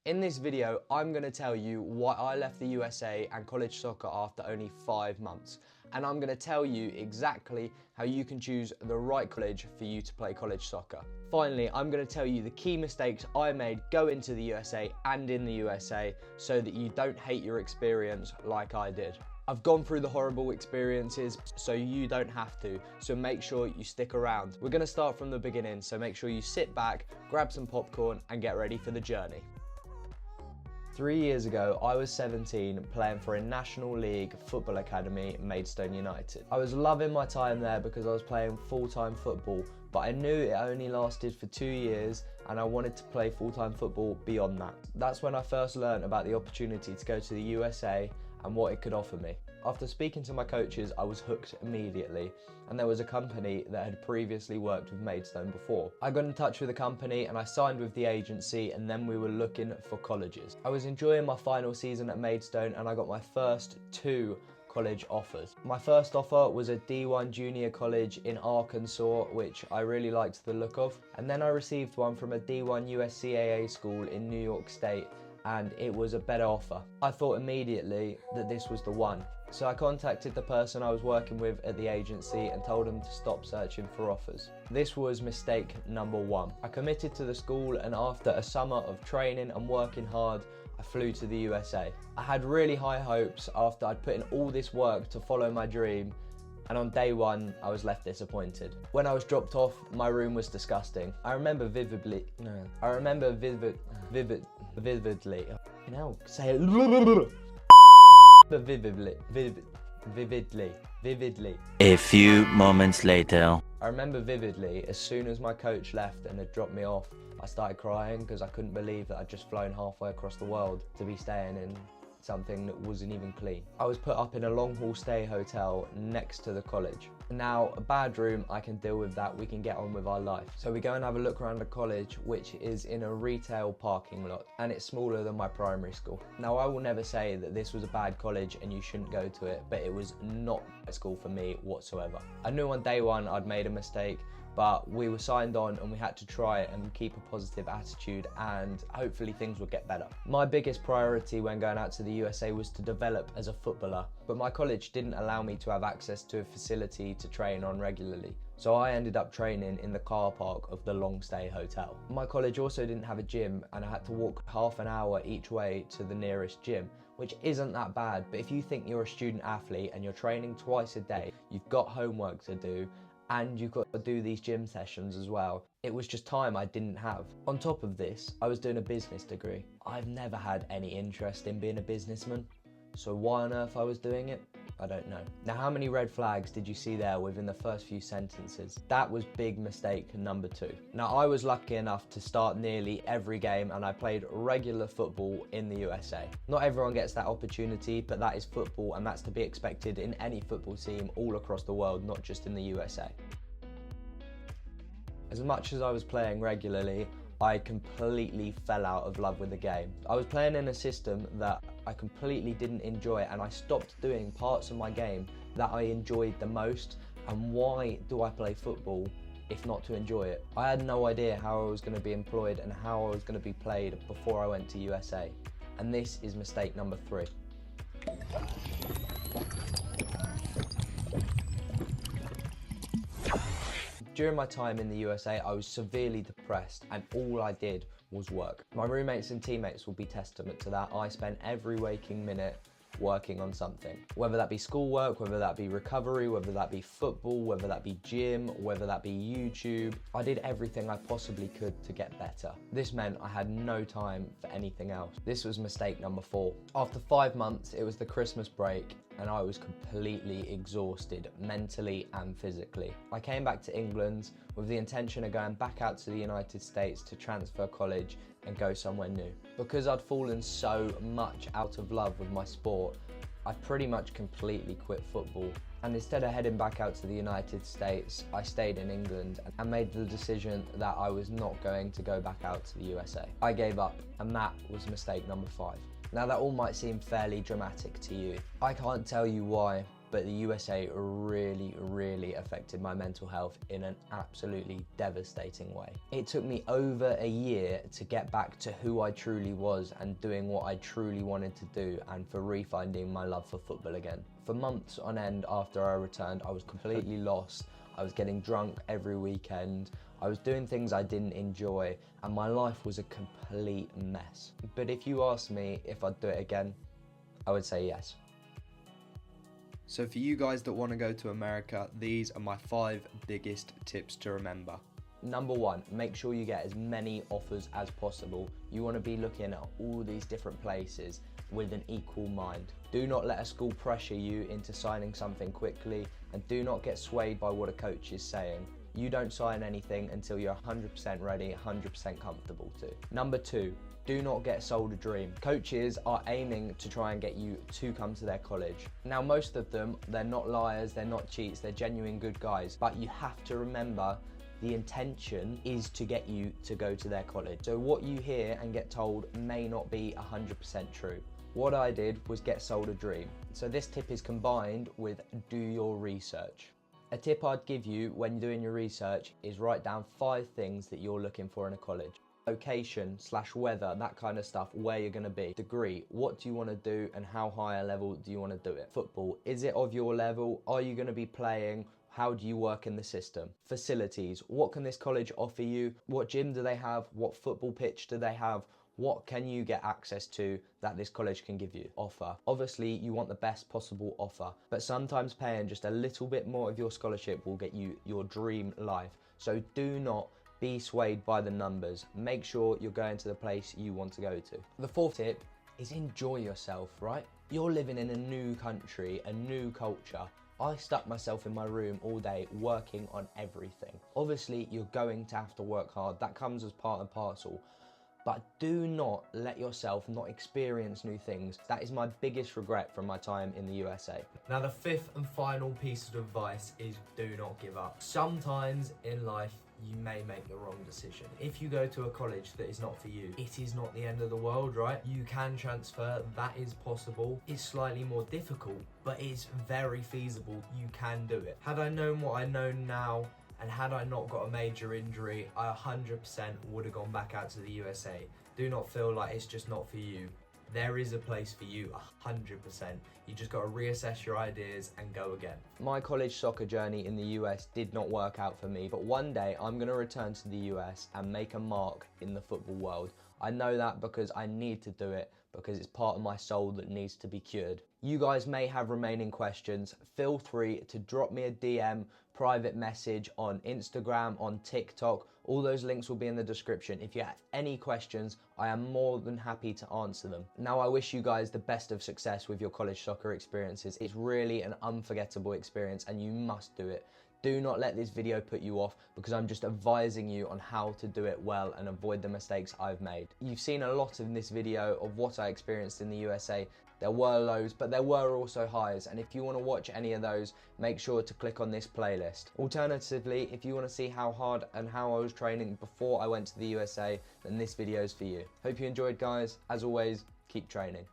In this video, I'm going to tell you why I left the USA and college soccer after only 5 months. And I'm going to tell you exactly how you can choose the right college for you to play college soccer. Finally, I'm going to tell you the key mistakes I made going to the USA and in the USA so that you don't hate your experience like I did. I've gone through the horrible experiences so you don't have to, so make sure you stick around. We're going to start from the beginning, so make sure you sit back, grab some popcorn and get ready for the journey. 3 years ago, I was 17 playing for a National League football academy, Maidstone United. I was loving my time there because I was playing full-time football, but I knew it only lasted for 2 years and I wanted to play full-time football beyond that. That's when I first learned about the opportunity to go to the USA and what it could offer me. After speaking to my coaches, I was hooked immediately, and there was a company that had previously worked with Maidstone before. I got in touch with the company and I signed with the agency, and then we were looking for colleges. I was enjoying my final season at Maidstone and I got my first 2 college offers. My first offer was a D1 junior college in Arkansas, which I really liked the look of, and then I received one from a D1 USCAA school in New York State, and it was a better offer. I thought immediately that this was the one. So I contacted the person I was working with at the agency and told them to stop searching for offers. This was mistake number 1. I committed to the school, and after a summer of training and working hard, I flew to the USA. I had really high hopes after I'd put in all this work to follow my dream, and on day 1, I was left disappointed. When I was dropped off, my room was disgusting. I remember vividly, you know, say it. Vividly. A few moments later. I remember vividly, as soon as my coach left and had dropped me off, I started crying because I couldn't believe that I'd just flown halfway across the world to be staying in something that wasn't even clean. I was put up in a long haul stay hotel next to the college. Now, a bad room, I can deal with that, we can get on with our life. So we go and have a look around the college, which is in a retail parking lot, and it's smaller than my primary school. Now, I will never say that this was a bad college and you shouldn't go to it, but it was not a school for me whatsoever. I knew on day 1 I'd made a mistake, but we were signed on and we had to try it and keep a positive attitude, and hopefully things would get better. My biggest priority when going out to the USA was to develop as a footballer, but my college didn't allow me to have access to a facility to train on regularly. So I ended up training in the car park of the long stay hotel. My college also didn't have a gym, and I had to walk half an hour each way to the nearest gym, which isn't that bad, but if you think you're a student athlete and you're training twice a day, you've got homework to do, and you've got to do these gym sessions as well. It was just time I didn't have. On top of this, I was doing a business degree. I've never had any interest in being a businessman, so why on earth I was doing it, I don't know. Now, how many red flags did you see there within the first few sentences? That was big mistake number 2. Now, I was lucky enough to start nearly every game, and I played regular football in the USA. Not everyone gets that opportunity, but that is football, and that's to be expected in any football team all across the world, not just in the USA. As much as I was playing regularly, I completely fell out of love with the game. I was playing in a system that I completely didn't enjoy, and I stopped doing parts of my game that I enjoyed the most. And why do I play football if not to enjoy it? I had no idea how I was going to be employed and how I was going to be played before I went to USA. And this is mistake number 3. During my time in the USA, I was severely depressed, and all I did was work. My roommates and teammates will be testament to that. I spent every waking minute working on something, whether that be schoolwork, whether that be recovery, whether that be football, whether that be gym, whether that be YouTube. I did everything I possibly could to get better. This meant I had no time for anything else. This was mistake number 4. After 5 months, it was the Christmas break, and I was completely exhausted, mentally and physically. I came back to England with the intention of going back out to the United States to transfer college and go somewhere new. Because I'd fallen so much out of love with my sport, I pretty much completely quit football. And instead of heading back out to the United States, I stayed in England and made the decision that I was not going to go back out to the USA. I gave up, and that was mistake number 5. Now, that all might seem fairly dramatic to you. I can't tell you why, but the USA really affected my mental health in an absolutely devastating way. It took me over a year to get back to who I truly was and doing what I truly wanted to do, and for refinding my love for football again. For months on end after I returned, I was completely lost. I was getting drunk every weekend. I was doing things I didn't enjoy, and my life was a complete mess. But if you ask me if I'd do it again, I would say yes. So for you guys that want to go to America, these are my 5 biggest tips to remember. Number 1, make sure you get as many offers as possible. You want to be looking at all these different places with an equal mind. Do not let a school pressure you into signing something quickly, and do not get swayed by what a coach is saying. You don't sign anything until you're 100% ready, 100% comfortable to. Number 2, do not get sold a dream. Coaches are aiming to try and get you to come to their college. Now, most of them, they're not liars, they're not cheats, they're genuine good guys, but you have to remember the intention is to get you to go to their college. So what you hear and get told may not be 100% true. What I did was get sold a dream. So this tip is combined with do your research. A tip I'd give you when doing your research is write down 5 things that you're looking for in a college. Location/weather, that kind of stuff, where you're going to be. Degree, what do you want to do and how high a level do you want to do it? Football, is it of your level? Are you going to be playing? How do you work in the system? Facilities, what can this college offer you? What gym do they have? What football pitch do they have? What can you get access to that this college can give you? Offer. Obviously, you want the best possible offer, but sometimes paying just a little bit more of your scholarship will get you your dream life. So do not be swayed by the numbers. Make sure you're going to the place you want to go to. The 4th tip is enjoy yourself, right? You're living in a new country, a new culture. I stuck myself in my room all day working on everything. Obviously, you're going to have to work hard. That comes as part and parcel. But do not let yourself not experience new things. That is my biggest regret from my time in the USA. Now, the 5th and final piece of advice is do not give up. Sometimes in life, you may make the wrong decision. If you go to a college that is not for you, it is not the end of the world, right? You can transfer, that is possible. It's slightly more difficult, but it's very feasible. You can do it. Had I known what I know now, and had I not got a major injury, I 100% would have gone back out to the USA. Do not feel like it's just not for you. There is a place for you, 100%. You just got to reassess your ideas and go again. My college soccer journey in the US did not work out for me, but one day I'm going to return to the US and make a mark in the football world. I know that because I need to do it, because it's part of my soul that needs to be cured. You guys may have remaining questions. Feel free to drop me a DM, private message on Instagram, on TikTok. All those links will be in the description. If you have any questions, I am more than happy to answer them. Now, I wish you guys the best of success with your college soccer experiences. It's really an unforgettable experience and you must do it. Do not let this video put you off, because I'm just advising you on how to do it well and avoid the mistakes I've made. You've seen a lot in this video of what I experienced in the USA. There were lows, but there were also highs, and if you want to watch any of those, make sure to click on this playlist. Alternatively, if you want to see how hard and how I was training before I went to the USA, then this video is for you. Hope you enjoyed, guys. As always, keep training.